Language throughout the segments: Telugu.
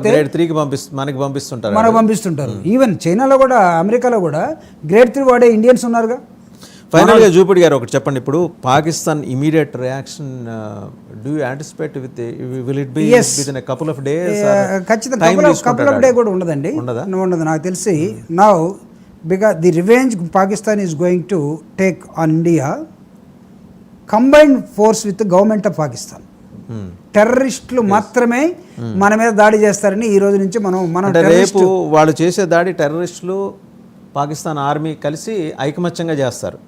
గ్రేడ్ 3కి మనకి పంపిస్తుంటారు, మనకు పంపిస్తుంటారు. ఈవెన్ చైనాలో కూడా, అమెరికాలో కూడా గ్రేడ్ 3 వాడే ఇండియన్స్ ఉన్నారుగా. ఫైనల్గా జూపిడి గారు ఒకటి చెప్పండి, ఇప్పుడు Pakistan immediate reaction do you anticipate will it be with a couple of days? ఖచ్చితంగా కపుల్ ఆఫ్ డే కూడా ఉండదండి, ఉండదు నాకు తెలిసి. Now because the revenge Pakistan is going to take on India combined force with government of Pakistan. టెర్రరిస్టులు మాత్రమే మన మీద దాడి చేస్తారని ఈ రోజు నుంచి మనం రేపు వాళ్ళు చేసే దాడి టెర్రరిస్టులు పాకిస్తాన్ ఆర్మీ కలిసి ఐకమత్యంగా చేస్తారు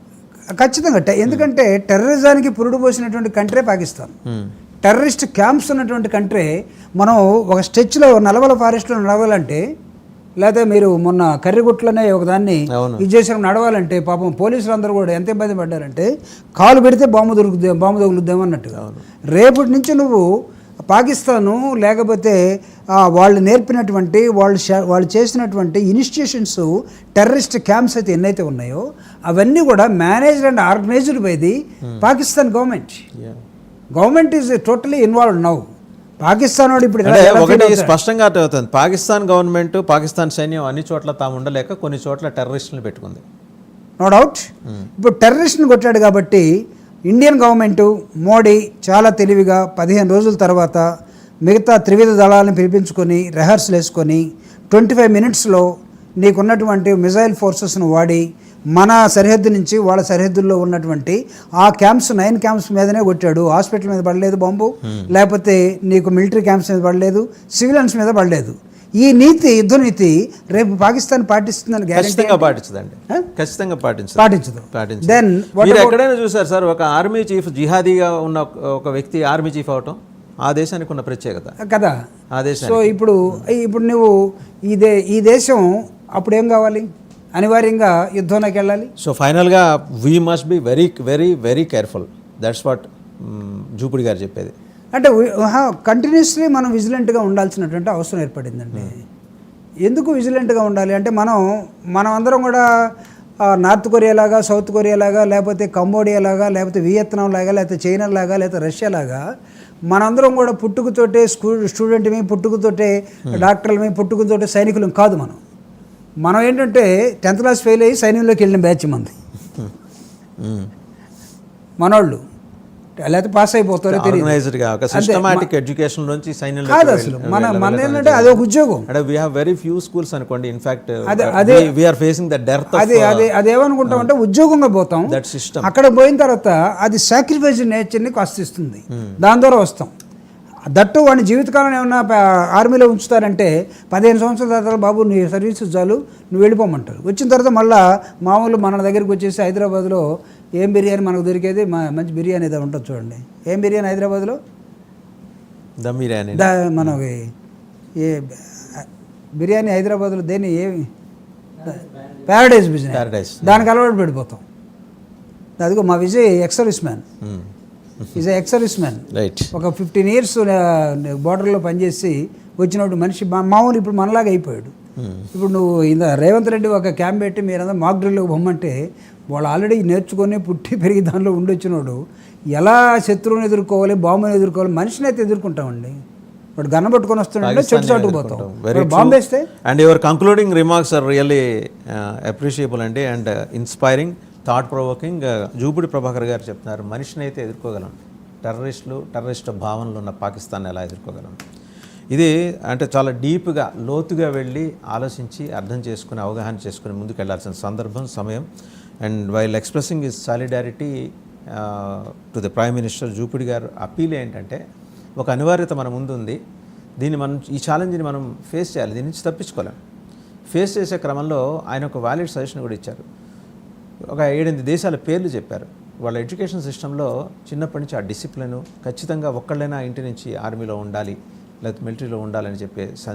ఖచ్చితంగా. ఎందుకంటే టెర్రరిజానికి పురుడు పోసినటువంటి కంట్రీ పాకిస్తాన్. టెర్రరిస్ట్ క్యాంప్స్ ఉన్నటువంటి కంట్రీ. మనం ఒక స్ట్రెచ్లో నల్లమల ఫారెస్ట్లో నడవాలంటే, లేకపోతే మీరు మొన్న కర్రిగుట్లనే ఒకదాన్ని ఇది చేసిన నడవాలంటే పాపం పోలీసులు అందరూ కూడా ఎంత ఇబ్బంది పడ్డారంటే, కాలు పెడితే బాంబు తగులుద్దామన్నట్టుగా. రేపటి నుంచి నువ్వు పాకిస్తాను లేకపోతే వాళ్ళు నేర్పినటువంటి వాళ్ళు చేసినటువంటి ఇన్స్టిట్యూషన్స్, టెర్రరిస్ట్ క్యాంప్స్ అయితే ఎన్నైతే ఉన్నాయో అవన్నీ కూడా managed and organised by the Pakistan government is totally involved now. Pakistan వాడు ఇప్పుడు ఒకటి స్పష్టంగా అర్థమవుతుంది, పాకిస్తాన్ గవర్నమెంట్, పాకిస్తాన్ సైన్యం అన్ని చోట్ల తాము ఉండలేక కొన్ని చోట్ల టెర్రరిస్టులను పెట్టుకుంది. No doubt. ఇప్పుడు టెర్రరిస్ట్ని కొట్టాడు కాబట్టి ఇండియన్ గవర్నమెంట్ మోడీ చాలా తెలివిగా 15 రోజుల తర్వాత మిగతా త్రివిధ దళాలను పిలిపించుకొని రిహార్సల్ వేసుకొని 25 మినిట్స్లో నీకున్నటువంటి మిజైల్ ఫోర్సెస్ను వాడి మన సరిహద్దు నుంచి వాళ్ళ సరిహద్దుల్లో ఉన్నటువంటి ఆ క్యాంప్స్ 9 క్యాంప్స్ మీదనే కొట్టాడు. హాస్పిటల్ మీద పడలేదు బాంబు, లేకపోతే నీకు మిలిటరీ క్యాంప్స్ మీద పడలేదు, సివిలియన్స్ మీద పడలేదు. ఈ నీతి, యుద్ధ నీతి రేపు పాకిస్తాన్ పాటిస్తుందని ఖచ్చితంగా పాటించదు. దెన్ మీరు ఎక్కడైనా చూసారు సార్, ఒక ఆర్మీ చీఫ్ జిహాదీగా ఉన్న ఒక వ్యక్తి ఆర్మీ చీఫ్ అవటం ఆ దేశానికి ఉన్న ప్రత్యేకత కదా. ఆ దేశం. సో ఇప్పుడు నువ్వు ఈ దేశం అప్పుడు ఏం కావాలి, అనివార్యంగా యుద్ధంలోకి వెళ్ళాలి. సో ఫైనల్గా we must be very very very careful. That's what Jupudi గారు చెప్పేది. అంటే కంటిన్యూస్లీ మనం విజిలెంట్గా ఉండాల్సినటువంటి అవసరం ఏర్పడిందండి. ఎందుకు విజిలెంట్గా ఉండాలి అంటే, మనం అందరం కూడా నార్త్ కొరియా లాగా, సౌత్ కొరియా లాగా, లేకపోతే కంబోడియా లాగా, లేకపోతే వియత్నాం లాగా, లేకపోతే చైనా లాగా, లేకపోతే రష్యా లాగా మనందరం కూడా పుట్టుకతోటే స్టూడెంట్మి, పుట్టుకతోటే డాక్టర్లమి, పుట్టుకతోటే సైనికులం కాదు. మనం ఏంటంటే 10th క్లాస్ ఫెయిల్ అయ్యి సైన్యంలోకి వెళ్ళిన బ్యాచ్ మంది మనోళ్ళు, లేకపోతే పాస్ అయిపోతారో తెలియదు. కాదు అసలు మన ఏంటంటే అది ఒక ఉద్యోగం. అదేమనుకుంటాం అంటే ఉద్యోగంగా పోతాం. అక్కడ పోయిన తర్వాత అది సాక్రిఫైస్ నేచర్ని కాస్త ఇస్తుంది, దాని ద్వారా వస్తాం. దట్టు వాడిని జీవితకాలం ఏమన్నా ఆర్మీలో ఉంచుతారంటే 15 సంవత్సరాల తర్వాత బాబు నీ సర్వీస్ చాలు నువ్వు వెళ్ళిపోమంటారు. వచ్చిన తర్వాత మళ్ళీ మామూలు మన దగ్గరికి వచ్చేసి హైదరాబాద్లో ఏం బిర్యానీ మనకు దొరికేది, మంచి బిర్యానీ ఏదో ఉంటుంది చూడండి. ఏం బిర్యానీ హైదరాబాద్లో? దమ్ బిర్యానీ. మనకి ఏ బిర్యానీ హైదరాబాద్లో దేని ప్యారడైజ్ బిజినెస్, దానికి అలవాటు పడిపోతాం. అదిగో మా Vijay X-service man, is X-service man. ఒక 15 years బార్డర్లో పనిచేసి వచ్చినప్పుడు మనిషి మామూలు ఇప్పుడు మనలాగా అయిపోయాడు. ఇప్పుడు నువ్వు రేవంత్ రెడ్డి ఒక క్యాంప్ పెట్టి మీరంతా మాక్ డ్రిల్లోకి బొమ్మంటే వాళ్ళు ఆల్రెడీ నేర్చుకొని పుట్టి పెరిగి దానిలో ఉండొచ్చినోడు ఎలా శత్రువుని ఎదుర్కోవాలి, బాంబుని ఎదుర్కోవాలి, మనిషిని అయితే ఎదుర్కొంటామండి. వాడు గన్న పట్టుకొని వస్తుంటే చెట్టు చాటుకు పోతాం, బాంబు వేస్తే. And your concluding remarks are really appreciable అండి, and inspiring, thought provoking. Jupudi Prabhakar garu చెప్తున్నారు, మనిషిని అయితే ఎదుర్కోగలం, టెర్రరిస్ట్ భావనలు ఉన్న పాకిస్తాన్ ఎలా ఎదుర్కోగలం. ఇది అంటే చాలా డీప్గా, లోతుగా వెళ్ళి ఆలోచించి అర్థం చేసుకుని, అవగాహన చేసుకుని ముందుకు వెళ్ళాల్సిన సందర్భం, సమయం. And while expressing his solidarity to the prime minister, Jupudi గారు అప్పీల్ ఏంటంటే, ఒక అనివార్యత మన ముందు ఉంది, ఈ ఛాలెంజ్ని మనం ఫేస్ చేయాలి, దీని నుంచి తప్పించుకోలేం. ఫేస్ చేసే క్రమంలో ఆయన ఒక వ్యాలిడ్ సజెషన్ కూడా ఇచ్చారు. ఒక 7-8 దేశాల పేర్లు చెప్పారు. వాళ్ళ ఎడ్యుకేషన్ సిస్టంలో చిన్నప్పటి నుంచి ఆ డిసిప్లిన్, ఖచ్చితంగా ఒక్కళ్ళైనా ఇంటి నుంచి ఆర్మీలో ఉండాలి, లేకపోతే మిలిటరీలో ఉండాలని చెప్పే